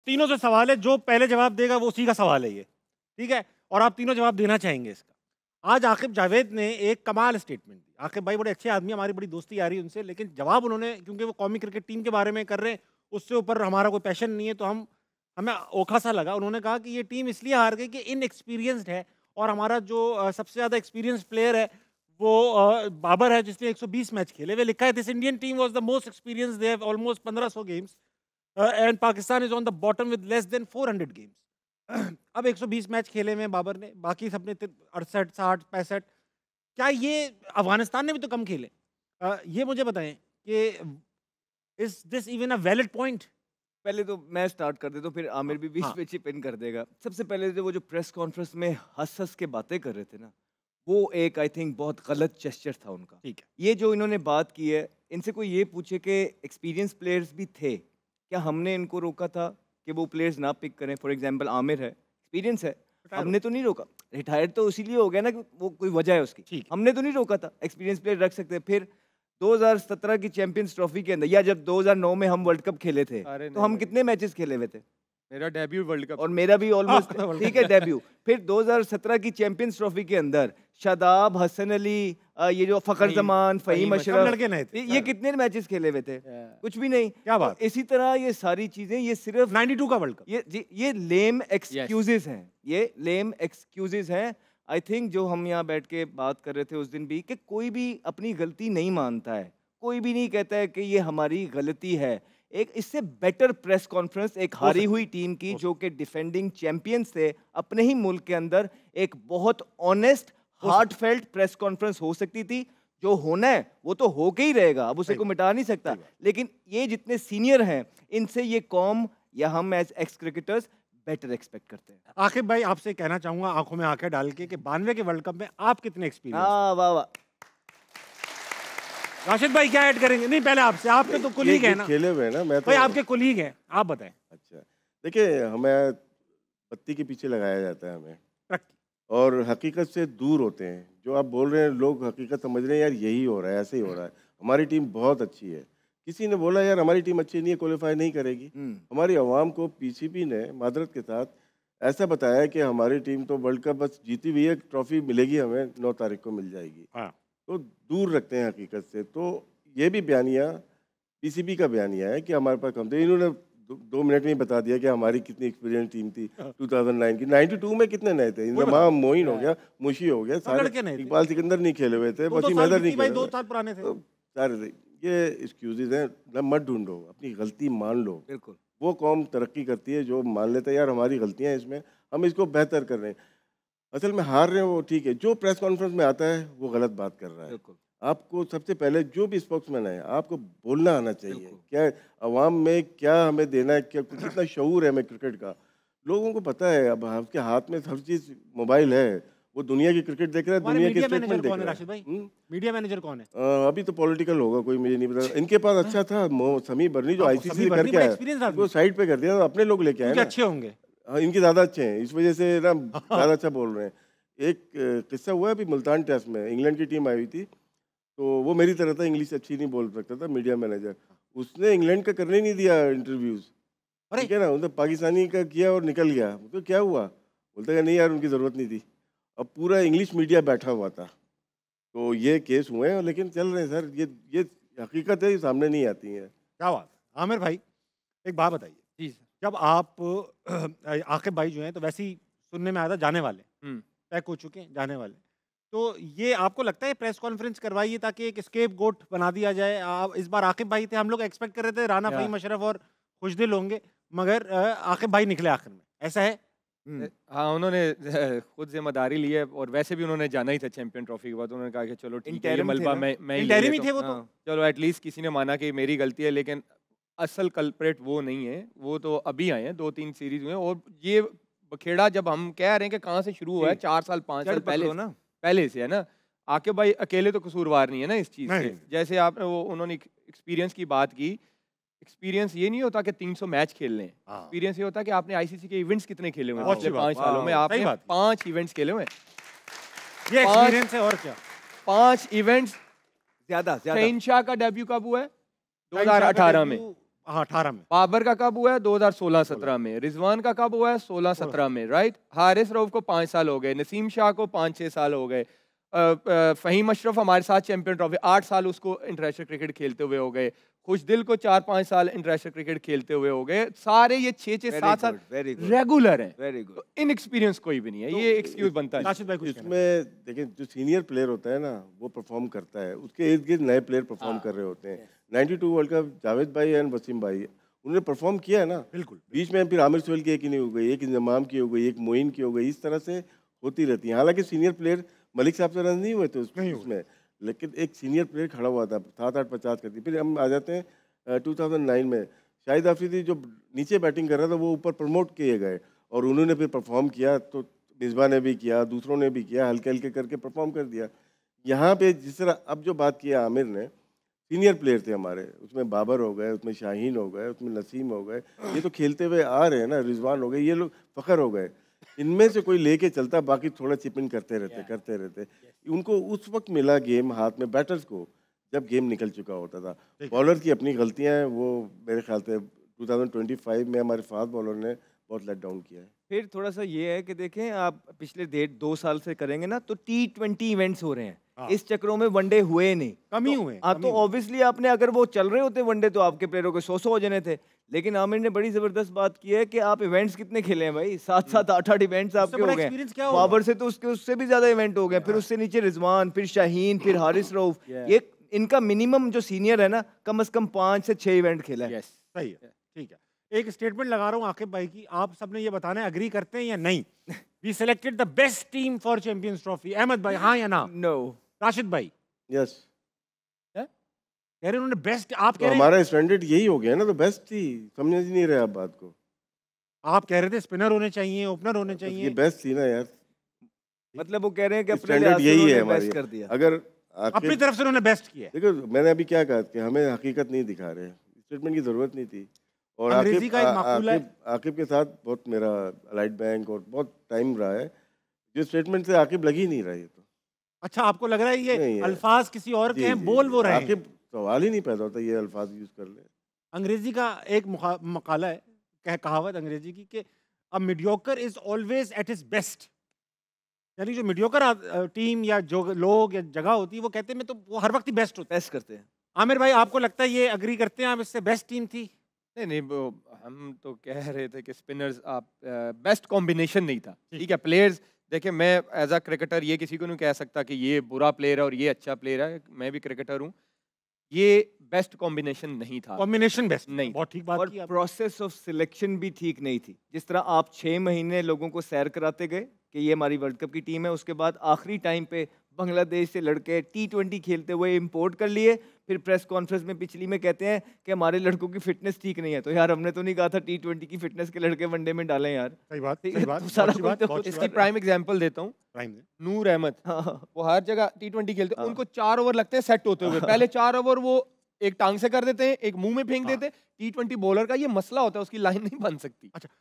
तीनों से सवाल है, जो पहले जवाब देगा वो उसी का सवाल है ये, ठीक है? और आप तीनों जवाब देना चाहेंगे इसका। आज आकिब जावेद ने एक कमाल स्टेटमेंट दी। आकिब भाई बड़े अच्छे आदमी, हमारी बड़ी दोस्ती आ रही है उनसे, लेकिन जवाब उन्होंने, क्योंकि वो कौमी क्रिकेट टीम के बारे में कर रहे हैं, उससे ऊपर हमारा कोई पैशन नहीं है, तो हमें ओखा सा लगा। उन्होंने कहा कि ये टीम इसलिए हार गई कि इनएक्सपीरियंस्ड है, और हमारा जो सबसे ज़्यादा एक्सपीरियंस प्लेयर है वो बाबर है, जिसने 120 मैच खेले हुए। लिखा है this Indian team was the most experience, they have almost 1500 games and Pakistan is on the bottom with less than 400 games. अब 120 मैच खेले हुए हैं बाबर ने, बाकी सबने 68, 60, 65। क्या ये अफगानिस्तान ने भी तो कम खेले? ये मुझे बताएं कि is this even a valid point? पहले तो मैं स्टार्ट कर देता हूँ, फिर आमिर भी बीच हाँ। में चिप इन कर देगा। सबसे पहले तो वो जो प्रेस कॉन्फ्रेंस में हंस हंस के बातें कर रहे थे ना, वो एक आई थिंक बहुत गलत जेस्चर था उनका। ठीक है। ये जो इन्होंने बात की है, इनसे कोई ये पूछे कि एक्सपीरियंस प्लेयर्स भी थे क्या, हमने इनको रोका था कि वो प्लेयर्स ना पिक करें? फॉर एग्जांपल आमिर है, एक्सपीरियंस है, हमने तो नहीं रोका। रिटायर्ड तो इसीलिए हो गया ना कि वो कोई वजह है उसकी, ठीक। हमने तो नहीं रोका था, एक्सपीरियंस प्लेयर रख सकते हैं। फिर 2017 की चैंपियंस ट्रॉफी के अंदर, या जब 2009 में हम वर्ल्ड कप खेले थे, तो हम कितने मैचेस खेले हुए थे? मेरा डेब्यू वर्ल्ड कप, और मेरा भी ऑलमोस्ट ठीक है डेब्यू। फिर 2017 की चैंपियंस ट्रॉफी के अंदर शादाब, हसन अली, ये जो फखर जमान, फहीम अशरफ, लड़के नहीं थे। ये कितने मैचेस खेले हुए थे? कुछ भी नहीं। क्या बात। तो इसी तरह ये सारी चीजें, ये सिर्फ 92 का वर्ल्ड कप, ये लेम एक्सक्यूजेस हैं, ये लेम एक्सक्यूजेस हैं। आई थिंक जो हम यहाँ बैठ के बात कर रहे थे उस दिन भी, कि कोई भी अपनी गलती नहीं मानता है, कोई भी नहीं कहता है कि ये हमारी गलती है। एक इससे बेटर प्रेस कॉन्फ्रेंस एक हारी हुई टीम की, जो कि डिफेंडिंग चैंपियंस थे अपने ही मुल्क के अंदर, एक बहुत ऑनेस्ट हार्टफेल्ट प्रेस कॉन्फ्रेंस हो सकती थी। जो होना है वो तो होके ही रहेगा, अब उसे कोई मिटा नहीं सकता। लेकिन ये जितने सीनियर हैं, इनसे ये कौम या हम as ex cricketers better expect करते हैं। आकिब भाई आपसे कहना चाहूंगा आंखों में आंखें डाल के कि 92 के वर्ल्ड कप में आप कितने एक्सपीरियंस? वाह वाह। राशिद भाई क्या ऐड करेंगे? नहीं पहले आपसे, आपके तो कुलीग है ना, खेले हुए ना, मैं तो भाई आपके कुलीग हैं, आप बताएं। अच्छा देखिए, हमें पत्ती के पीछे लगाया जाता है हमें, और हकीकत से दूर होते हैं। जो आप बोल रहे हैं, लोग हकीकत समझ रहे हैं यार यही हो रहा है, ऐसे ही हो रहा है। हमारी टीम बहुत अच्छी है। किसी ने बोला यार हमारी टीम अच्छी नहीं है, क्वालिफाई नहीं करेगी। हमारी आवाम को पीसीबी ने मादरत के साथ ऐसा बताया कि हमारी टीम तो वर्ल्ड कप बस जीती हुई है, ट्रॉफी मिलेगी हमें 9 तारीख को मिल जाएगी। तो दूर रखते हैं हकीकत से। तो ये भी बयानिया पीसीबी का बयानिया है कि हमारे पास कम थे। इन्होंने 2 मिनट में ही बता दिया कि हमारी कितनी एक्सपीरियंस टीम थी 2009 की। 92 में कितने नए थे? इंजमाम मोइन हो गया, मुशी हो गया, सारे इकबाल सिकंदर नहीं खेले हुए थे, वसीम हैदर नहीं खेले, 2 साल पुराने थे सारे। ये एक्सक्यूजेज हैं, मत ढूंढो, अपनी गलती मान लो। बिल्कुल। वो कौम तरक्की करती है जो मान लेते हैं यार हमारी गलतियाँ हैं इसमें, हम इसको बेहतर कर रहे हैं। असल में हार रहे हैं वो ठीक है, जो प्रेस कॉन्फ्रेंस में आता है वो गलत बात कर रहा है। आपको सबसे पहले जो भी स्पोक्समैन है, आपको बोलना आना चाहिए क्या अवाम में क्या हमें देना है, क्या कितना शऊर है हमें क्रिकेट का। लोगों को पता है, अब आपके हाथ में हर चीज़ मोबाइल है, वो दुनिया की क्रिकेट देख रहा है, दुनिया के स्टेटमेंट देख रहा है। मीडिया मैनेजर कौन है? अभी तो पॉलिटिकल होगा कोई, मुझे नहीं पता। इनके पास अच्छा था समी बर्नी, जो आईसीसी से करके आया, वो साइड पे कर दिया, अपने लोग लेके आए ना, अच्छे होंगे। हाँ, इनके ज़्यादा अच्छे हैं, इस वजह से ना ज़्यादा अच्छा बोल रहे हैं। एक किस्सा हुआ है अभी मुल्तान टेस्ट में, इंग्लैंड की टीम आई हुई थी, तो वो मेरी तरह था, इंग्लिश अच्छी नहीं बोल सकता था, मीडिया मैनेजर। उसने इंग्लैंड का करने नहीं दिया इंटरव्यूज़, ठीक है ना, उसने पाकिस्तानी का किया और निकल गया। तो क्या हुआ? बोलता है नहीं यार उनकी ज़रूरत नहीं थी। अब पूरा इंग्लिश मीडिया बैठा हुआ था। तो ये केस हुए हैं, लेकिन चल रहे हैं सर, ये हकीकत है, ये सामने नहीं आती है। क्या बात। आमिर भाई एक बात बताइए जी, जब आप आकिब भाई जो हैं, तो वैसे ही सुनने में आया था जाने वाले, पैक हो चुके हैं, जाने वाले, तो ये आपको लगता है प्रेस कॉन्फ्रेंस करवाइए ताकि एक स्केप गोट बना दिया जाए? आप इस बार आकिब भाई थे, हम लोग एक्सपेक्ट कर रहे थे राना फहीम अशरफ और खुशदिल होंगे, मगर आकिब भाई निकले आखिर में, ऐसा है? हाँ, उन्होंने खुद जिम्मेदारी ली है, और वैसे भी उन्होंने जाना ही था चैंपियन ट्रॉफी के बाद। उन्होंने कहा कि चलो ठीक है, ये मलबा मैं इंटरिम थे वो तो, चलो एटलीस्ट किसी ने माना कि मेरी गलती है। लेकिन असल कल्प्रेट वो नहीं है, वो तो अभी आए हैं, 2-3 सीरीज हुए। और ये बखेड़ा जब हम कह रहे हैं कि कहाँ से शुरू हुआ है, 4 साल 5 साल पहले से है ना। आकिब भाई अकेले तो कसूरवार नहीं है ना इस चीज़ से। जैसे आपने उन्होंने एक्सपीरियंस की बात की, एक्सपीरियंस ये नहीं होता कि 300 मैच खेल लें। एक्सपीरियंस ये होता है कि आपने आईसीसी के इवेंट्स कितने खेले हुए हैं पिछले 5 सालों में। आपने 5 इवेंट्स खेले हुए हैं, ये एक्सपीरियंस है। और क्या 5 इवेंट्स? ज्यादा। शहीनशाह का डेब्यू कब हुआ है? 2018 में। हाँ 18 में। बाबर का कब हुआ है? 2016-17 में। रिजवान का कब हुआ है? 16-17 में, राइट। हारिस रऊफ को 5 साल हो गए, नसीम शाह को 5-6 साल हो गए, फहीम अशरफ हमारे साथ चैंपियन ट्रॉफी 8 साल उसको इंटरनेशनल क्रिकेट खेलते हुए हो गए, खुशदिल को 4-5 साल इंटरनेशनल क्रिकेट खेलते हुए हो गए, सारे ये 6-6 7 साल रेगुलर हैं। Very good. इनएक्सपीरियंस कोई भी नहीं है, ये एक्सक्यूज बनता है। राशिद भाई कुछ कहना। इसमें देखिए जो सीनियर प्लेयर होता है ना वो परफॉर्म करता है, उसके इर्द गिर्द नए प्लेयर परफॉर्म कर रहे होते हैं। 92 वर्ल्ड कप जावेद भाई एंड वसीम भाई उन्होंने परफॉर्म किया है ना, बिल्कुल। बीच में फिर आमिर सोहेल की एक इनिंग हो गई, एक इंजमाम की हो गई, एक मोइन की हो गई, इस तरह से होती रहती है। हालांकि सीनियर प्लेयर मलिक साहब से रन नहीं हुए थे उसमें, लेकिन एक सीनियर प्लेयर खड़ा हुआ था 7-8 50 करती। फिर हम आ जाते हैं 2009 में, शाहिद आफरीदी जो नीचे बैटिंग कर रहा था वो ऊपर प्रमोट किए गए और उन्होंने फिर परफॉर्म किया, तो मिसबा ने भी किया, दूसरों ने भी किया, हल्के हल्के करके परफॉर्म कर दिया। यहाँ पे जिस तरह अब जो बात किया आमिर ने, सीनियर प्लेयर थे हमारे, उसमें बाबर हो गए, उसमें शाहीन हो गए, उसमें नसीम हो गए, ये तो खेलते हुए आ रहे हैं ना, रिजवान हो गए, ये लोग फ़खर हो गए। इनमें से कोई लेके चलता, बाकी थोड़ा चिपिन करते रहते। उनको उस वक्त मिला गेम हाथ में बैटर्स को जब गेम निकल चुका होता था। बॉलर की अपनी गलतियां हैं, वो मेरे ख्याल से 2025 में हमारे फास्ट बॉलर ने बहुत लेट डाउन किया है। फिर थोड़ा सा ये है कि देखें आप पिछले 1.5-2 साल से करेंगे ना तो T20 इवेंट्स हो रहे हैं। हाँ। इस चक्रों में वनडे हुए नहीं, कम ही हुए। तो ऑब्वियसली आपने अगर वो चल रहे होते वनडे तो आपके प्लेयरों के 100 हो जाने थे। लेकिन आमिर ने बड़ी जबरदस्त बात की है कि आप इवेंट्स कितने खेले हैं भाई, 7-7 8-8 इवेंट्स आपके हो गए। बाबर से तो उससे भी ज्यादा इवेंट हो गए, फिर उससे नीचे रिजवान, फिर शाहीन, फिर हारिस रऊफ। ये इनका मिनिमम जो सीनियर है ना कम से कम 5 से 6 इवेंट खेला है। सही है, ठीक है। एक स्टेटमेंट लगा रहा हूँ आकिब भाई की, आप सबने ये बताना है अग्री करते हैं या नहीं। We selected the best team for Champions Trophy. Ahmad भाई हाँ या ना? नो। राशिद भाई यस, कह रहे उन्होंने बेस्ट, आप कह तो रहे हमारा स्टैंडर्ड यही हो गया ना, तो बेस्ट थी, समझ नहीं रहे आप बात को। आप कह रहे थे स्पिनर होने चाहिए, ओपनर होने ये चाहिए। बेस्ट थी ना यार, मतलब वो कह रहे हैं कि अपने स्टैंडर्ड यही है बेस्ट हमारी। कर दिया। अगर अपनी तरफ से उन्होंने बेस्ट किया। देखो मैंने अभी क्या कहा कि हमें हकीकत नहीं दिखा रहे, स्टेटमेंट की जरूरत नहीं थी। और अंग्रेजी का एक माकूल है। आकिब के साथ बहुत मेरा अलाइड बैंक और बहुत टाइम रहा है, जो स्टेटमेंट से आकिब लग ही नहीं रहा है। तो अच्छा आपको लग रहा है ये नहीं है। अल्फाज किसी और के जी, हैं, जी, बोल जी, वो रहे हैं। आकिब सवाल ही नहीं पैदा होता ये अल्फाज यूज कर ले। अंग्रेजी का एक मकाला है, कहावत अंग्रेजी की कि अ mediocre is always at his best. यानी जो मीडियोकर टीम या जो लोग या जगह होती है वो कहते हैं मैं तो वो हर वक्त ही बेस्ट होता है। बेस्ट करते हैं। आमिर भाई आपको लगता है ये अग्री करते हैं आप, इससे बेस्ट टीम थी? नहीं, हम तो कह रहे थे कि स्पिनर्स आप बेस्ट कॉम्बिनेशन नहीं था, ठीक है। प्लेयर्स देखिए, मैं एज अ क्रिकेटर ये किसी को नहीं कह सकता कि ये बुरा प्लेयर है और ये अच्छा प्लेयर है, मैं भी क्रिकेटर हूँ। ये बेस्ट कॉम्बिनेशन नहीं था, कॉम्बिनेशन बेस्ट नहीं। बहुत ठीक बात और की आपने। प्रोसेस ऑफ सिलेक्शन भी ठीक नहीं थी। जिस तरह आप 6 महीने लोगों को सैर कराते गए कि ये हमारी वर्ल्ड कप की टीम है, उसके बाद आखिरी टाइम पे बांग्लादेश से लड़के T20 खेलते हुए इंपोर्ट कर लिए, फिर प्रेस कॉन्फ्रेंस में पिछली में कहते हैं कि हमारे लड़कों की फिटनेस ठीक नहीं है। तो यार हमने तो नहीं कहा था T20 की फिटनेस के लड़के वनडे में डालें यार। सही बात, ठीक सही है, बात, तो सारा बहुत अच्छी बात, कुछ तो बहुत अच्छी इसकी बात। प्राइम एग्जांपल देता हूँ, प्राइम में। नूर अहमद, हाँ। वो हर जगह T20 खेलते हैं, उनको 4 ओवर लगते हैं सेट होते हुए। पहले 4 ओवर वो एक टांग से कर देते हैं, एक मुंह में फेंक देते हैं। T20 बॉलर का ये मसला होता है, उसकी लाइन नहीं बन सकती। अच्छा